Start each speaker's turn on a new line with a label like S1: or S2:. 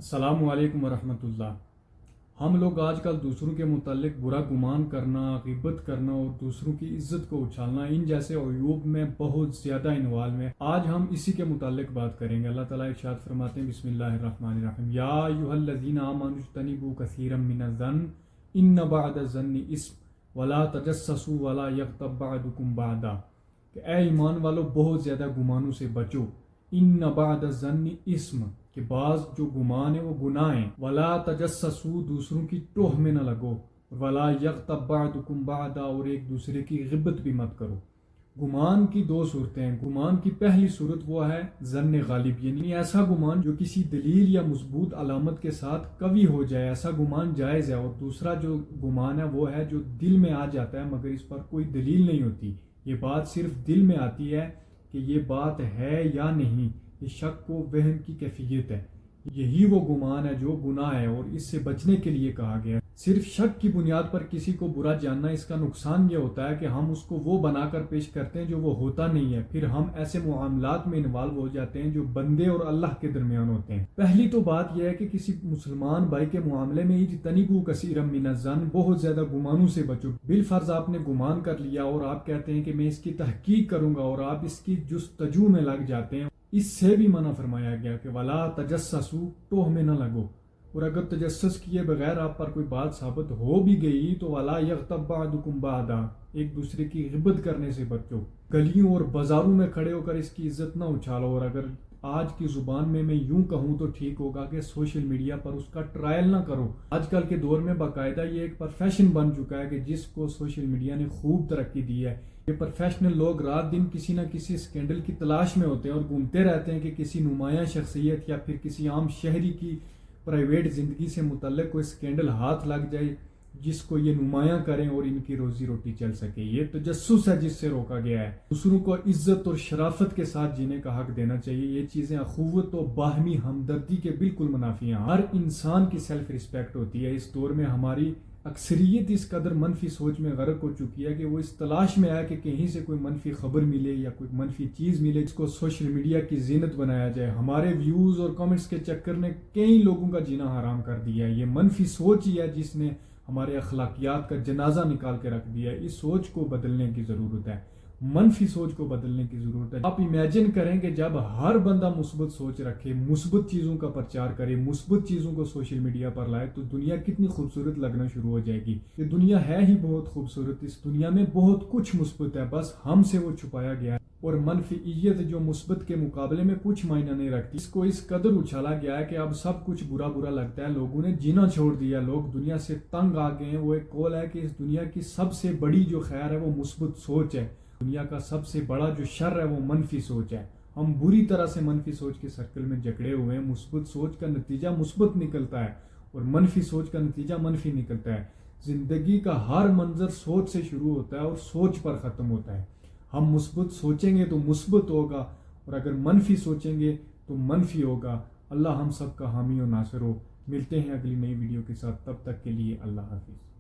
S1: السلام علیکم ورحمۃ اللہ۔ ہم لوگ آج کل دوسروں کے متعلق برا گمان کرنا، غیبت کرنا اور دوسروں کی عزت کو اچھالنا، ان جیسے عیوب میں بہت زیادہ انوالو ہیں۔ آج ہم اسی کے متعلق بات کریں گے۔ اللہ تعالیٰ ارشاد فرماتے ہیں، بسم اللہ الرحمن الرحیم، یا ایھا الذین آمنوا اجتنبوا کثیرا من الظن ان بعض الظن اثم ولا تجسسوا ولا یغتب بعضکم بعضا، کہ اے ایمان والو بہت زیادہ گمانوں سے بچو۔ ان بعض الظن اثم، کہ بعض جو گمان ہے وہ گناہ ہیں۔ ولا تجسسوا، دوسروں کی ٹوہ میں نہ لگو۔ ولا یغتب بعضکم بعضا، اور ایک دوسرے کی غیبت بھی مت کرو۔ گمان کی دو صورتیں ہیں۔ گمان کی پہلی صورت وہ ہے ظن غالب، یعنی ایسا گمان جو کسی دلیل یا مثبوت علامت کے ساتھ قوی ہو جائے، ایسا گمان جائز ہے۔ اور دوسرا جو گمان ہے وہ ہے جو دل میں آ جاتا ہے مگر اس پر کوئی دلیل نہیں ہوتی، یہ بات صرف دل میں آتی ہے کہ یہ بات ہے یا نہیں، یہ شک و وہم کی کیفیت ہے۔ یہی وہ گمان ہے جو گناہ ہے، اور اس سے بچنے کے لیے کہا گیا ہے۔ صرف شک کی بنیاد پر کسی کو برا جاننا، اس کا نقصان یہ ہوتا ہے کہ ہم اس کو وہ بنا کر پیش کرتے ہیں جو وہ ہوتا نہیں ہے۔ پھر ہم ایسے معاملات میں انوالو ہو جاتے ہیں جو بندے اور اللہ کے درمیان ہوتے ہیں۔ پہلی تو بات یہ ہے کہ کسی مسلمان بھائی کے معاملے میں اجتنبوا کثیرا من الظن، بہت زیادہ گمانوں سے بچو۔ بالفرض آپ نے گمان کر لیا اور آپ کہتے ہیں کہ میں اس کی تحقیق کروں گا، اور آپ اس کی جستجو میں لگ جاتے ہیں۔ اس سے بھی منع فرمایا گیا کہ ولا تجسسوا، ٹوہ میں نہ لگو۔ اور اگر تجسس کیے بغیر آپ پر کوئی بات ثابت ہو بھی گئی تو ولا یغتب بعضکم بعضا، ایک دوسرے کی غیبت کرنے سے بچو۔ گلیوں اور بازاروں میں کھڑے ہو کر اس کی عزت نہ اچھالو، اور اگر آج کی زبان میں یوں کہوں تو ٹھیک ہوگا کہ سوشل میڈیا پر اس کا ٹرائل نہ کرو۔ آج کل کے دور میں باقاعدہ یہ ایک پروفیشن بن چکا ہے کہ جس کو سوشل میڈیا نے خوب ترقی دی ہے۔ یہ پروفیشنل لوگ رات دن کسی نہ کسی اسکینڈل کی تلاش میں ہوتے ہیں اور گھومتے رہتے ہیں کہ کسی نمایاں شخصیت یا پھر کسی عام شہری کی پرائیویٹ زندگی سے متعلق کوئی اسکینڈل ہاتھ لگ جائے جس کو یہ نمایاں کریں اور ان کی روزی روٹی چل سکے۔ یہ تجسس ہے جس سے روکا گیا ہے۔ دوسروں کو عزت اور شرافت کے ساتھ جینے کا حق دینا چاہیے۔ یہ چیزیں اخوت و باہمی ہمدردی کے بالکل منافی ہیں۔ ہر انسان کی سیلف رسپیکٹ ہوتی ہے۔ اس دور میں ہماری اکثریت اس قدر منفی سوچ میں غرق ہو چکی ہے کہ وہ اس تلاش میں آیا کہ کہیں سے کوئی منفی خبر ملے یا کوئی منفی چیز ملے جس کو سوشل میڈیا کی زینت بنایا جائے۔ ہمارے ویوز اور کمنٹس کے چکر نے کئی لوگوں کا جینا حرام کر دیا ہے۔ یہ منفی سوچ ہی ہے جس نے ہمارے اخلاقیات کا جنازہ نکال کے رکھ دیا ہے۔ اس سوچ کو بدلنے کی ضرورت ہے، منفی سوچ کو بدلنے کی ضرورت ہے۔ آپ امیجن کریں کہ جب ہر بندہ مثبت سوچ رکھے، مثبت چیزوں کا پرچار کرے، مثبت چیزوں کو سوشل میڈیا پر لائے تو دنیا کتنی خوبصورت لگنا شروع ہو جائے گی۔ یہ دنیا ہے ہی بہت خوبصورت، اس دنیا میں بہت کچھ مثبت ہے، بس ہم سے وہ چھپایا گیا ہے۔ اور منفیت جو مثبت کے مقابلے میں کچھ معنی نہیں رکھتی، اس کو اس قدر اچھالا گیا ہے کہ اب سب کچھ برا برا لگتا ہے۔ لوگوں نے جینا چھوڑ دیا، لوگ دنیا سے تنگ آ گئے ہیں۔ وہ ایک قول ہے کہ اس دنیا کی سب سے بڑی جو خیر ہے وہ مثبت سوچ ہے، دنیا کا سب سے بڑا جو شر ہے وہ منفی سوچ ہے۔ ہم بری طرح سے منفی سوچ کے سرکل میں جکڑے ہوئے ہیں۔ مثبت سوچ کا نتیجہ مثبت نکلتا ہے اور منفی سوچ کا نتیجہ منفی نکلتا ہے۔ زندگی کا ہر منظر سوچ سے شروع ہوتا ہے اور سوچ پر ختم ہوتا ہے۔ ہم مثبت سوچیں گے تو مثبت ہوگا، اور اگر منفی سوچیں گے تو منفی ہوگا۔ اللہ ہم سب کا حامی و ناصر ہو۔ ملتے ہیں اگلی نئی ویڈیو کے ساتھ، تب تک کے لیے اللہ حافظ۔